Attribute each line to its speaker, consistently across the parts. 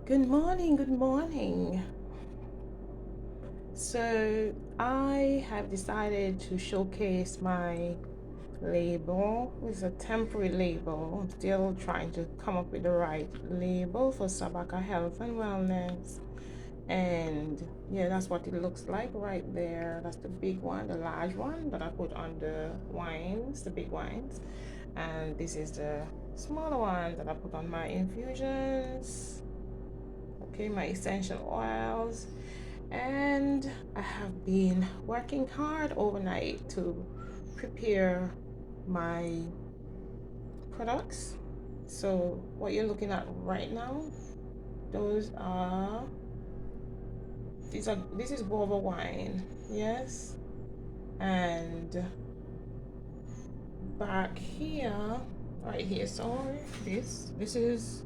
Speaker 1: Good morning, good morning. So, I have decided to showcase my label. It's a temporary label. I'm still trying to come up with the right label for Sabaka Health and Wellness. And yeah, that's what it looks like right there. That's the big one, the large one that I put on the wines, the big wines. And this is the smaller one that I put on my infusions, okay, my essential oils. And I have been working hard overnight to prepare my products. So what you're looking at right now, those are this is guava wine, yes. And back here, right here, sorry, this is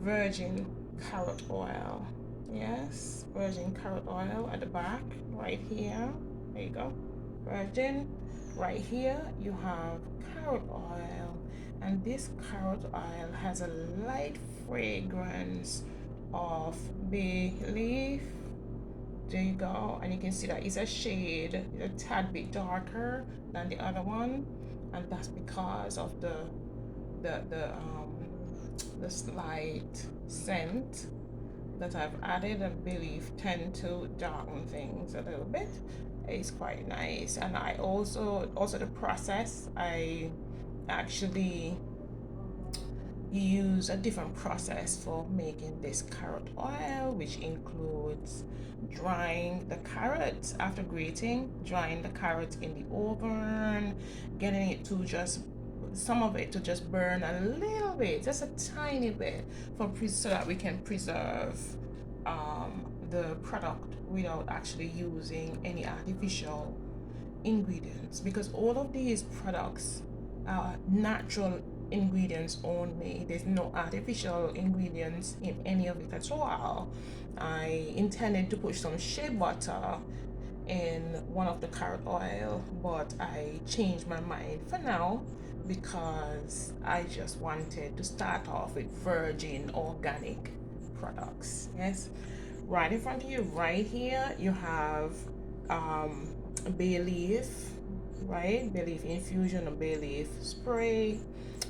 Speaker 1: virgin carrot oil. Yes, virgin carrot oil at the back, right here. There you go. Virgin. Right here, you have carrot oil, and this carrot oil has a light fragrance of bay leaf. There you go, and you can see that it's a shade, a tad bit darker than the other one, and that's because of the the slight scent that I've added. I believe tend to darken things a little bit. It's quite nice. And I also the process, I actually use a different process for making this carrot oil, which includes drying the carrots after grating, drying the carrots in the oven, getting it to just some of it to just burn a little bit, just a tiny bit, so that we can preserve the product without actually using any artificial ingredients, because all of these products are natural ingredients only. There's no artificial ingredients in any of it at all. I intended to put some shea butter in one of the carrot oil, but I changed my mind for now because I just wanted to start off with virgin organic products. Yes, right in front of you, right here, you have um, bay leaf, right? Bay leaf infusion or bay leaf spray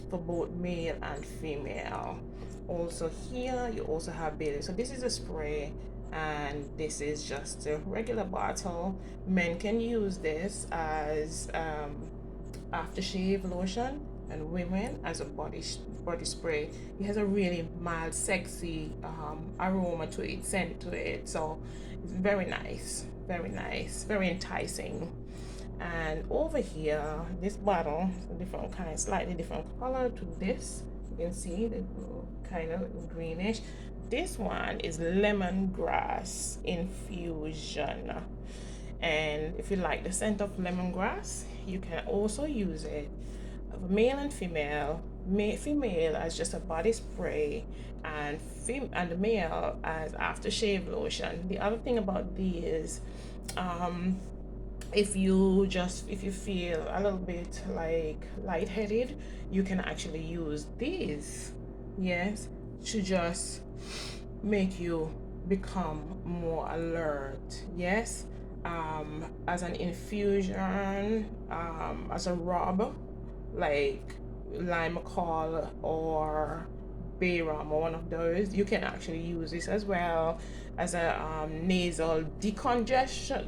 Speaker 1: for both male and female. Also here, you also have bay leaf. So this is a spray, and this is just a regular bottle. Men can use this as aftershave lotion, and women as a body spray. It has a really mild, sexy aroma to it, scent to it. So it's very nice, very enticing. And over here, this bottle is a different kind, slightly different color to this. You can see the kind of greenish. This one is lemongrass infusion. And if you like the scent of lemongrass, you can also use it, male and female. Female as just a body spray, and the male as aftershave lotion. The other thing about these, um, if you feel a little bit like lightheaded, you can actually use these, yes, to just make you become more alert. Yes, as an infusion, as a rub, like Limacol or Bayram or one of those. You can actually use this as well as a nasal decongestant.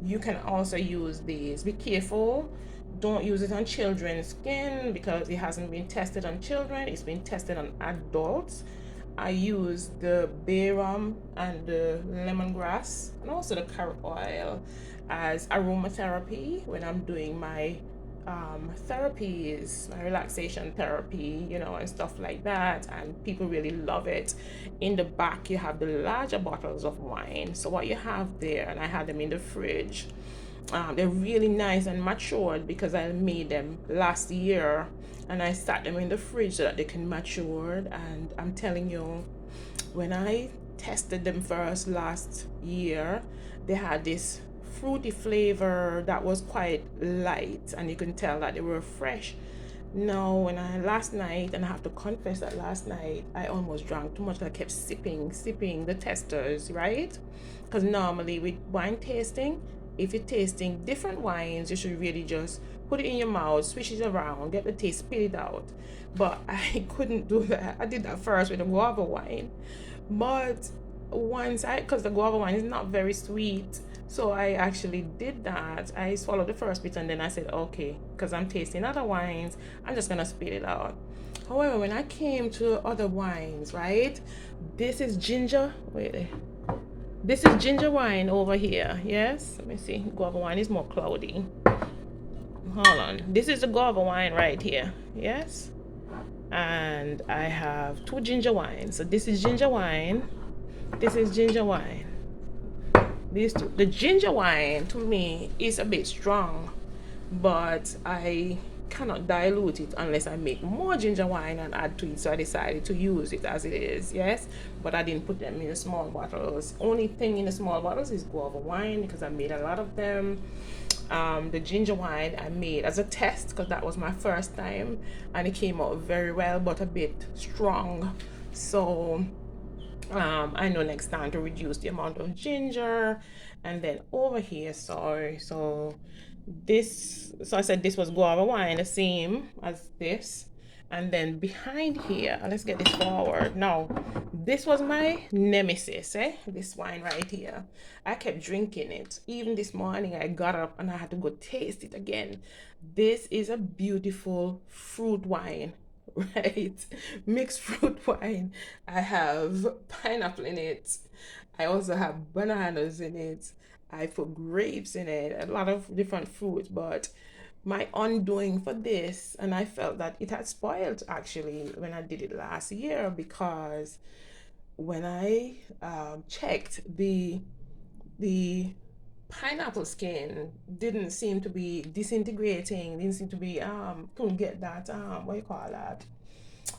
Speaker 1: You can also use these. Be careful. Don't use it on children's skin because it hasn't been tested on children. It's been tested on adults. I use the bay rum and the lemongrass and also the carrot oil as aromatherapy when I'm doing my therapies, my relaxation therapy, and stuff like that. And people really love it. In the back, you have the larger bottles of wine. So, what you have there, and I had them in the fridge, they're really nice and matured because I made them last year and I sat them in the fridge so that they can mature. And I'm telling you, when I tested them first last year, they had this fruity flavor that was quite light, and you can tell that they were fresh. No, when I last night, and I have to confess that last night I almost drank too much. I kept sipping the testers, right? Because normally with wine tasting, if you're tasting different wines, you should really just put it in your mouth, swish it around, get the taste, spit it out. But I couldn't do that. I did that first with the guava wine, but because the guava wine is not very sweet, so I actually did that. I swallowed the first bit and then I said, okay, because I'm tasting other wines, I'm just gonna spit it out. However, when I came to other wines, right, this is ginger. Wait, this is ginger wine over here. Yes, let me see. Guava wine is more cloudy. Hold on. This is the guava wine right here. Yes, and I have two ginger wines. So this is ginger wine. This is ginger wine. These two. The ginger wine to me is a bit strong, but I cannot dilute it unless I make more ginger wine and add to it. So I decided to use it as it is, yes. But I didn't put them in the small bottles. Only thing in the small bottles is guava wine because I made a lot of them. The ginger wine I made as a test because that was my first time and it came out very well, but a bit strong. So I know next time to reduce the amount of ginger. And then over here, sorry, so I said this was guava wine, the same as this. And then behind here, let's get this forward. Now, this was my nemesis, this wine right here. I kept drinking it. Even this morning, I got up and I had to go taste it again. This is a beautiful fruit wine. Right, mixed fruit wine. I have pineapple in it. I also have bananas in it. I put grapes in it, a lot of different fruits. But my undoing for this, and I felt that it had spoiled actually when I did it last year because when I checked the pineapple skin didn't seem to be disintegrating, didn't seem to be couldn't get that what you call that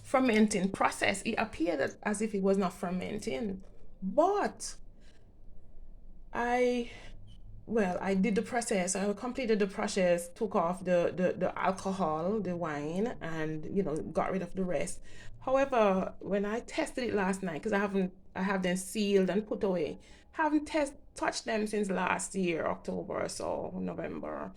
Speaker 1: fermenting process. It appeared as if it was not fermenting. But I I did the process. I completed the process, took off the alcohol, the wine, and got rid of the rest. However, when I tested it last night, because I have them sealed and put away. Haven't touched them since last year, October or so, November.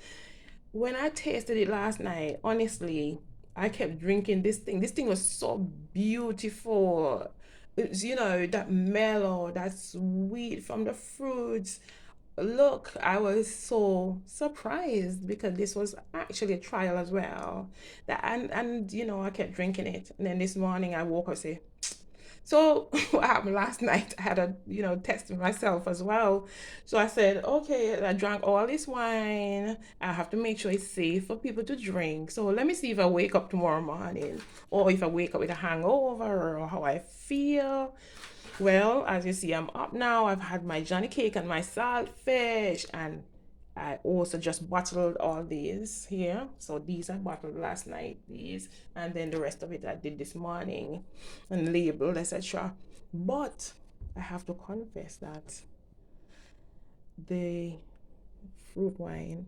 Speaker 1: When I tasted it last night, honestly, I kept drinking this thing. This thing was so beautiful. It's, that mellow, that sweet from the fruits. Look, I was so surprised because this was actually a trial as well. I kept drinking it. And then this morning I woke up and say, so what happened last night? I had a test myself as well. So I said, okay, I drank all this wine. I have to make sure it's safe for people to drink. So let me see if I wake up tomorrow morning, or if I wake up with a hangover, or how I feel. Well, as you see, I'm up now. I've had my Johnny cake and my saltfish, and I also just bottled all these here. So these I bottled last night, these, and then the rest of it I did this morning and labeled, etc. But I have to confess that the fruit wine,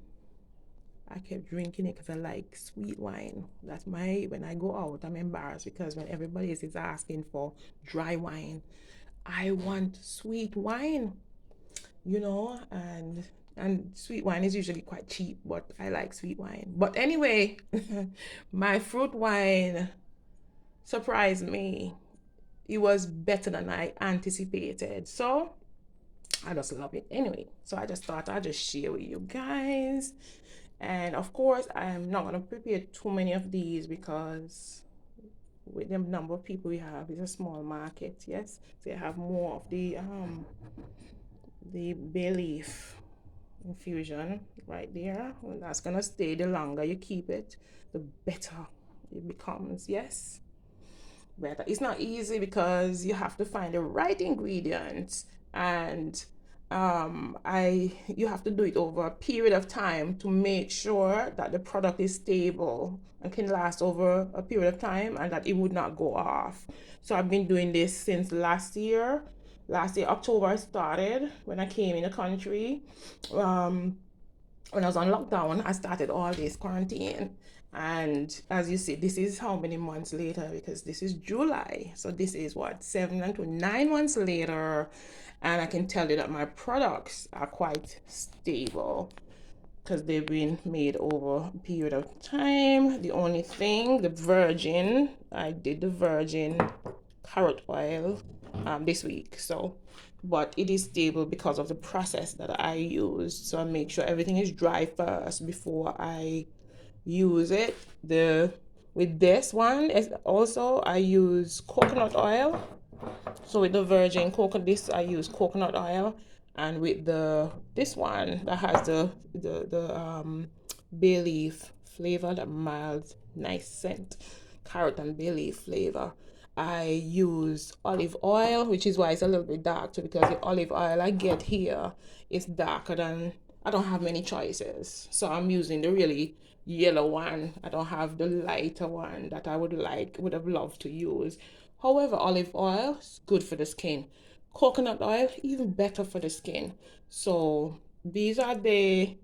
Speaker 1: I kept drinking it because I like sweet wine. When I go out, I'm embarrassed because when everybody else is asking for dry wine, I want sweet wine, and sweet wine is usually quite cheap, but I like sweet wine. But anyway, my fruit wine surprised me. It was better than I anticipated. So I just love it. Anyway, so I just thought I'd just share with you guys. And of course, I'm not gonna prepare too many of these because with the number of people we have, it's a small market, yes. So you have more of the bay leaf infusion right there. And that's gonna stay. The longer you keep it, the better it becomes, yes. Better. It's not easy because you have to find the right ingredients, and I you have to do it over a period of time to make sure that the product is stable and can last over a period of time and that it would not go off. So I've been doing this since last year. Last year October I started when I came in the country. um when I was on lockdown, I started all this quarantine, And as you see, this is how many months later, because this is July. So this is what, 7 to 9 months later. And I can tell you that my products are quite stable because they've been made over a period of time. The only thing, the virgin, I did the virgin carrot oil this week. So, but it is stable because of the process that I used. So I make sure everything is dry first before I use it. The with this one is also I use coconut oil. So with the virgin coconut, this I use coconut oil, and with the this one that has the bay leaf flavor, that mild nice scent, carrot and bay leaf flavor. I use olive oil, which is why it's a little bit dark too, because the olive oil I get here is darker than, I don't have many choices. So I'm using the really yellow one. I don't have the lighter one that I would have loved to use. However, olive oil is good for the skin. Coconut oil, even better for the skin. So these are the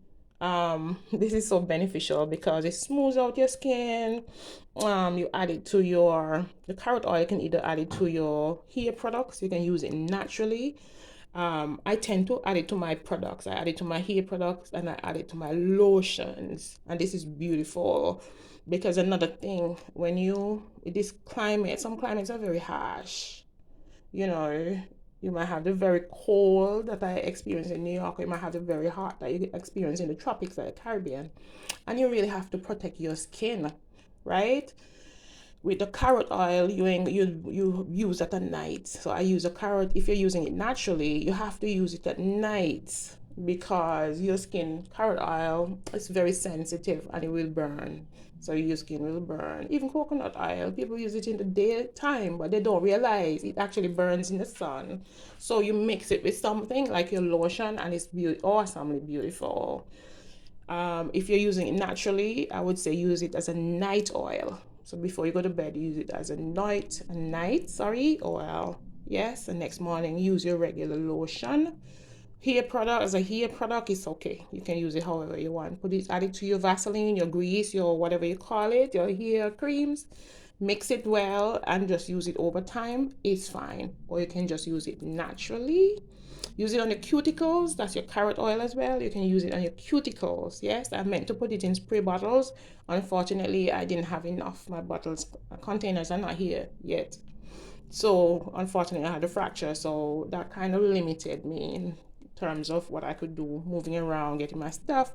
Speaker 1: this is so beneficial because it smooths out your skin. You add it to your the carrot oil, you can either add it to your hair products, you can use it naturally. I tend to add it to my products. I add it to my hair products and I add it to my lotions. And this is beautiful because another thing, when you, this climate, some climates are very harsh. You know, you might have the very cold that I experience in New York, or you might have the very hot that you experience in the tropics like the Caribbean. And you really have to protect your skin, right? With the carrot oil, you use at a night. So I use a carrot. If you're using it naturally, you have to use it at night because your skin, carrot oil, is very sensitive and it will burn. So your skin will burn. Even coconut oil, people use it in the daytime, but they don't realize it actually burns in the sun. So you mix it with something like your lotion, and it's awesomely beautiful. If you're using it naturally, I would say use it as a night oil. So before you go to bed, use it as a oil. Yes, the next morning use your regular lotion. Hair product, as a hair product, it's okay. You can use it however you want. Put it, add it to your Vaseline, your grease, your whatever you call it, your hair creams. Mix it well and just use it over time. It's fine. Or you can just use it naturally. Use it on your cuticles. That's your carrot oil as well. You can use it on your cuticles. Yes, I meant to put it in spray bottles. Unfortunately, I didn't have enough. My bottles containers are not here yet. So unfortunately, I had a fracture. So that kind of limited me in terms of what I could do moving around, getting my stuff.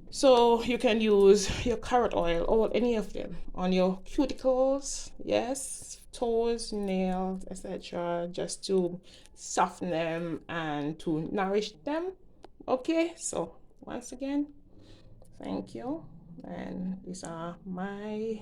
Speaker 1: So you can use your carrot oil or any of them on your cuticles, yes, toes, nails, etc., just to soften them and to nourish them. Okay, so once again, thank you. And these are my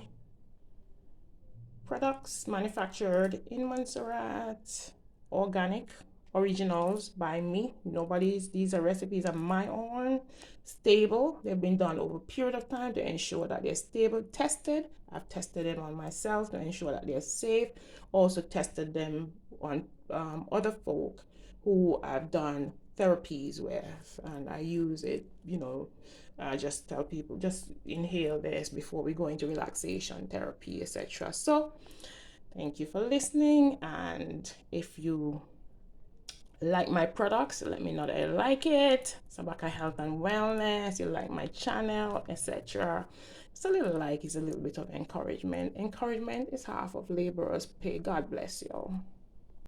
Speaker 1: products manufactured in Montserrat, organic, originals by me. Nobody's, these are recipes of my own, stable. They've been done over a period of time to ensure that they're stable, tested. I've tested them on myself to ensure that they're safe. Also tested them on other folk who I've done therapies with, and I use it, I just tell people just inhale this before we go into relaxation therapy, etc. So thank you for listening, and if you like my products, let me know that you like it. Sabaka Health and Wellness, you like my channel, etc. It's a little like, it's a little bit of encouragement. Encouragement is half of laborer's pay. God bless you all.